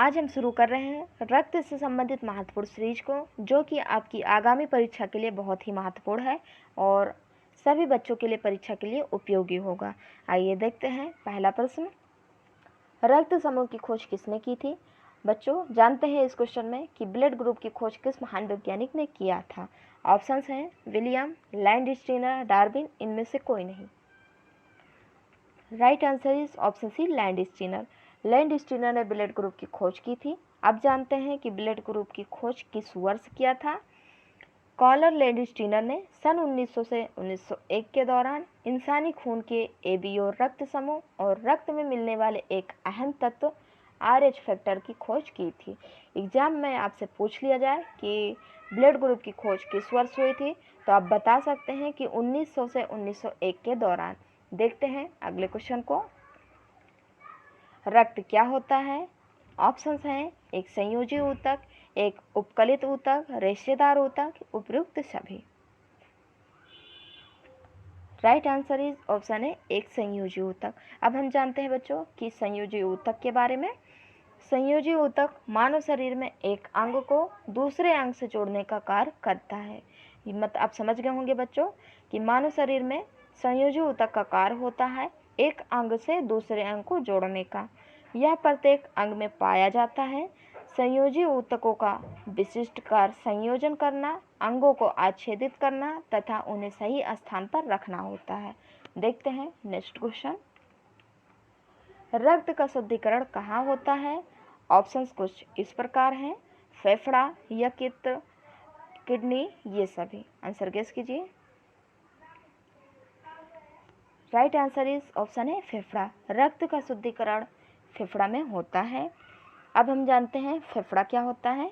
आज हम शुरू कर रहे हैं रक्त से संबंधित महत्वपूर्ण सीरीज को, जो कि आपकी आगामी परीक्षा के लिए बहुत ही महत्वपूर्ण है और सभी बच्चों के लिए परीक्षा के लिए उपयोगी होगा। आइए देखते हैं पहला प्रश्न, रक्त समूह की खोज किसने की थी? बच्चों जानते हैं इस क्वेश्चन में कि ब्लड ग्रुप की खोज किस महान वैज्ञानिक ने किया था। ऑप्शंस हैं विलियम, लैंडस्टीनर, डार्विन, इनमें से कोई नहीं। Right answer is option C, Landsteiner. Landsteiner ने ब्लड ग्रुप की खोज की थी। अब जानते हैं कि ब्लड ग्रुप की खोज किस वर्ष किया था। कॉलर लैंडस्टीनर ने सन 1900 से 1901 के दौरान इंसानी खून के एबीओ रक्त समूह और रक्त में मिलने वाले एक अहम तत्व RH फैक्टर की खोज की थी। एग्जाम में आपसे पूछ लिया जाए कि ब्लड ग्रुप की खोज किस वर्ष हुई थी, तो आप बता सकते हैं कि 1900 से 1901 के दौरान। देखते हैं अगले क्वेश्चन को। रक्त क्या होता है? ऑप्शंस हैं एक संयोजी ऊतक, एक उपकलित ऊतक, रेशेदार ऊतक, उपयुक्त सभी। राइट आंसर इज ऑप्शन है एक संयोजी ऊतक। अब हम जानते हैं बच्चों कि संयोजी ऊतक के बारे में। संयोजी ऊतक मानव शरीर में एक अंग को दूसरे अंग से जोड़ने का कार्य करता है। आप समझ गए होंगे बच्चों कि मानव शरीर में संयोजी ऊतक का कार्य होता है एक अंग से दूसरे अंग को जोड़ने का। यह प्रत्येक अंग में पाया जाता है। संयोजी ऊतकों का विशिष्ट कार्य संयोजन करना, अंगों को आच्छेदित करना तथा उन्हें सही स्थान पर रखना होता है। देखते हैं नेक्स्ट क्वेश्चन, रक्त का शुद्धिकरण कहाँ होता है? ऑप्शंस कुछ इस प्रकार हैं, फेफड़ा, यकृत, किडनी, ये सभी। आंसर गेस कीजिए। राइट आंसर इज ऑप्शन है फेफड़ा। रक्त का शुद्धिकरण फेफड़ा में होता है। अब हम जानते हैं फेफड़ा क्या होता है।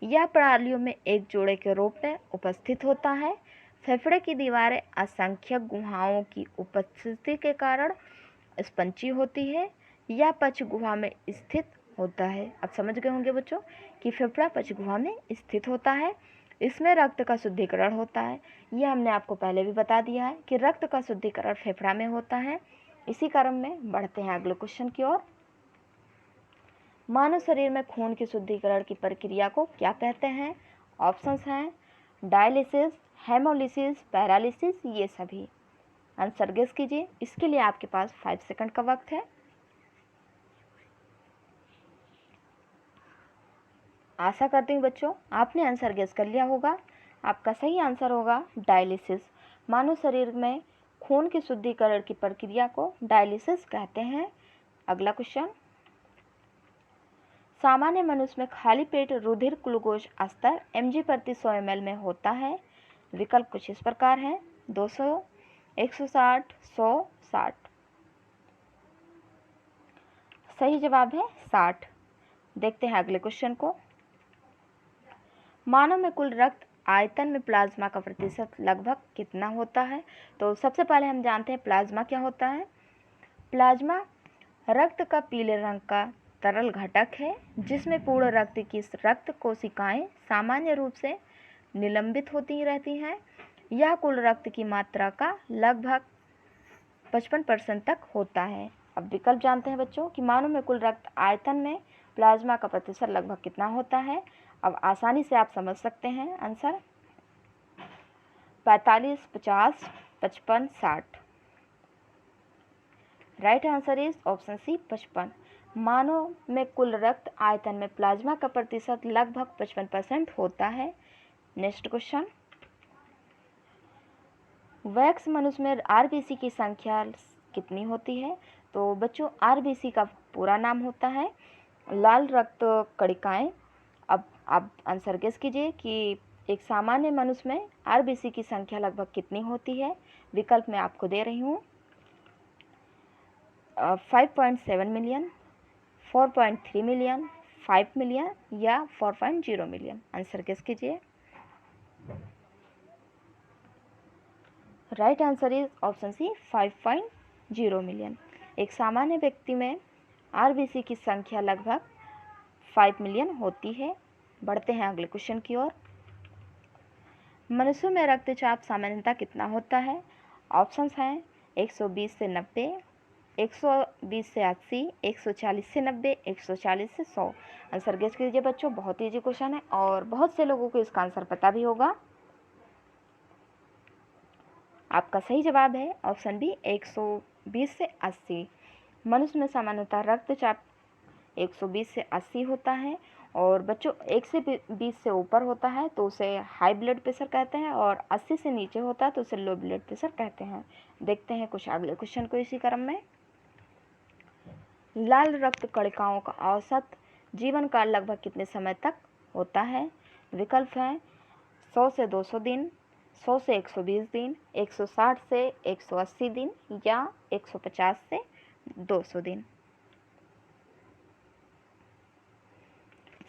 यह प्रणालियों में एक जोड़े के रूप में उपस्थित होता है। फेफड़े की दीवारें असंख्य गुहाओं की उपस्थिति के कारण स्पंजी होती है। यह पक्ष गुहा में स्थित होता है। अब समझ गए होंगे बच्चों कि फेफड़ा पक्ष गुहा में स्थित होता है। इसमें रक्त का शुद्धिकरण होता है। यह हमने आपको पहले भी बता दिया है कि रक्त का शुद्धिकरण फेफड़ा में होता है। इसी क्रम में बढ़ते हैं अगले क्वेश्चन की ओर। मानव शरीर में खून की शुद्धिकरण की प्रक्रिया को क्या कहते हैं? ऑप्शंस हैं डायलिसिस, हेमोलिसिस, पैरालिसिस, ये सभी। आंसर गेस कीजिए। इसके लिए आपके पास 5 सेकंड का वक्त है। आशा करती हूँ बच्चों आपने आंसर गेस कर लिया होगा। आपका सही आंसर होगा डायलिसिस। मानव शरीर में खून की शुद्धिकरण की प्रक्रिया को डायलिसिस कहते हैं। अगला क्वेश्चन, सामान्य मनुष्य में खाली पेट रुधिर ग्लूकोज स्तर mg प्रति 100 ml में होता है। विकल्प कुछ इस प्रकार हैं, 200, 160, 100, 60। सही जवाब है 60। देखते हैं अगले क्वेश्चन को। मानव में कुल रक्त आयतन में प्लाज्मा का प्रतिशत लगभग कितना होता है? तो सबसे पहले हम जानते हैं प्लाज्मा क्या होता है। प्लाज्मा रक्त का पीले रंग का तरल घटक है जिसमें पूर्ण रक्त की रक्त कोशिकाएं सामान्य रूप से निलंबित होती रहती हैं। यह कुल रक्त की मात्रा का लगभग 55% तक होता है। अब विकल्प जानते हैं बच्चों कि मानव में कुल रक्त आयतन में प्लाज्मा का प्रतिशत लगभग कितना होता है। अब आसानी से आप समझ सकते हैं answer 45, 50, 55, 60। Right answer is option C 55। मानव में कुल रक्त आयतन में प्लाज्मा का प्रतिशत लगभग 55% होता है। नेक्स्ट क्वेश्चन, वयस्क मनुष्य में आरबीसी की संख्या कितनी होती है? तो बच्चों आरबीसी का पूरा नाम होता है लाल रक्त कणिकाएं। अब आप आंसर गेस कीजिए कि एक सामान्य मनुष्य में आरबीसी की संख्या लगभग कितनी होती है। विकल्प मैं आपको दे रही हूँ 5.7 मिलियन, 4.3 मिलियन, 5 मिलियन या 4.0 मिलियन। आंसर गेस कीजिए। Right answer is option C 5.0 million. एक सामान्य व्यक्ति में आरबीसी की संख्या लगभग 5 मिलियन होती है। बढ़ते हैं अगले क्वेश्चन की ओर। मनुष्यों में रक्तचाप सामान्यतः कितना होता है? ऑप्शंस हैं 120 से 90, 120 से 80, 140 से 90, 140 से 100। आंसर गेस कीजिए बच्चों, बहुत ईजी क्वेश्चन है और बहुत से लोगों को इसका आंसर पता भी होगा। आपका सही जवाब है ऑप्शन बी 120 से 80। मनुष्य में सामान्यतः रक्तचाप 120 से 80 होता है और बच्चों 1 से 20 से ऊपर होता है तो उसे हाई ब्लड प्रेशर कहते हैं और 80 से नीचे होता है तो उसे लो ब्लड प्रेशर कहते हैं। देखते हैं कुछ अगले क्वेश्चन को इसी क्रम में। लाल रक्त कणिकाओं का औसत जीवन काल लगभग कितने समय तक होता है? विकल्प हैं 100 से 200 दिन, 100 से 120 दिन, 160 से 180 दिन या 150 से 200 दिन।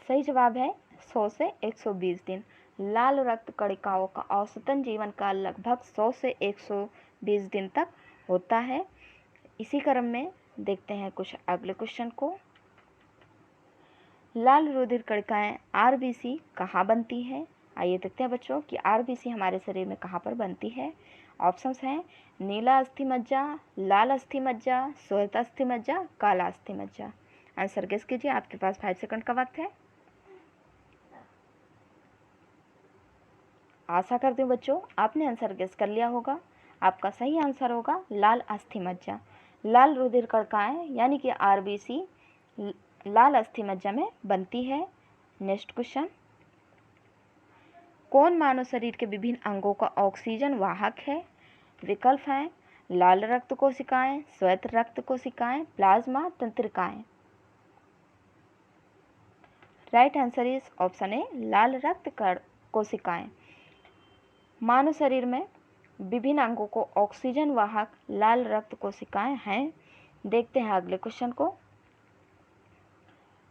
सही जवाब है 100 से 120 दिन। लाल रक्त कणिकाओं का औसतन जीवन काल लगभग 100 से 120 दिन तक होता है। इसी क्रम में देखते हैं कुछ अगले क्वेश्चन को। लाल रुधिर कणिकाएं आरबीसी कहाँ बनती है? आइए देखते हैं बच्चों कि आरबीसी हमारे शरीर में कहाँ पर बनती है। ऑप्शंस हैं नीला अस्थि मज्जा, लाल अस्थि मज्जा, श्वेत अस्थि मज्जा, काला अस्थि मज्जा। आंसर गेस कीजिए, आपके पास 5 सेकंड का वक्त है। आशा करती हूँ बच्चों आपने आंसर गेस कर लिया होगा। आपका सही आंसर होगा लाल अस्थि मज्जा। लाल रुधिर कणिकाएं यानी कि आरबीसी लाल अस्थि मज्जा में बनती है। नेक्स्ट क्वेश्चन, कौन मानव शरीर के विभिन्न अंगों का ऑक्सीजन वाहक है? विकल्प हैं लाल रक्त कोशिकाएं, श्वेत रक्त कोशिकाएं, प्लाज्मा तंत्रिकाएं। Right answer is option A लाल रक्त कोशिकाएं। मानव शरीर में विभिन्न अंगों को ऑक्सीजन वाहक लाल रक्त कोशिकाएं हैं। देखते हैं अगले क्वेश्चन को।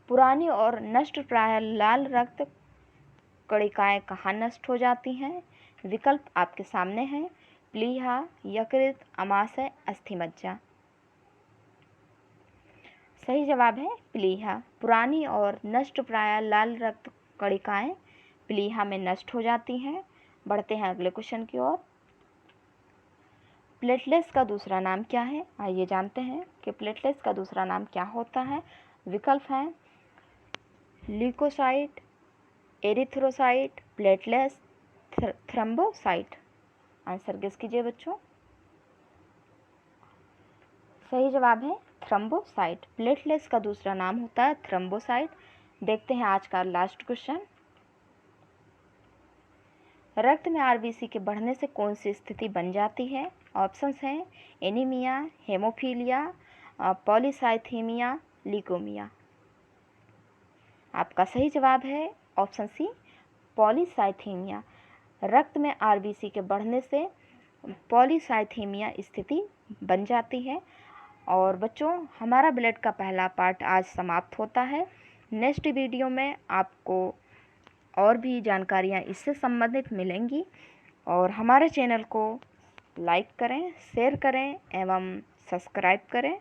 पुरानी और नष्ट प्राय लाल रक्त कणिकाएं कहाँ नष्ट हो जाती हैं? विकल्प आपके सामने हैं प्लीहा, यकृत, अमाशय, अस्थिमज्जा। सही जवाब है प्लीहा। पुरानी और नष्ट प्राय लाल रक्त कणिकाएं प्लीहा में नष्ट हो जाती हैं। बढ़ते हैं अगले क्वेश्चन की ओर। प्लेटलेट्स का दूसरा नाम क्या है? आइए जानते हैं कि प्लेटलेट्स का दूसरा नाम क्या होता है। विकल्प हैं leucocyte, erythrocyte, platelets, thrombocyte. Answer guess कीजिए बच्चों। सही जवाब है थ्रोम्बोसाइट। प्लेटलेट्स का दूसरा नाम होता है थ्रोम्बोसाइट। देखते हैं आज का लास्ट क्वेश्चन। रक्त में आरबीसी के बढ़ने से कौन सी स्थिति बन जाती है? ऑप्शंस हैं एनीमिया, हेमोफीलिया, पॉलीसाइथेमिया, ल्यूकेमिया। आपका सही जवाब है ऑप्शन सी पॉलीसाइथेमिया। रक्त में आरबीसी के बढ़ने से पॉलीसाइथेमिया स्थिति बन जाती है। और बच्चों हमारा ब्लड का पहला पार्ट आज समाप्त होता है। नेक्स्ट वीडियो में आपको और भी जानकारियाँ इससे संबंधित मिलेंगी। और हमारे चैनल को लाइक करें, शेयर करें एवं सब्सक्राइब करें।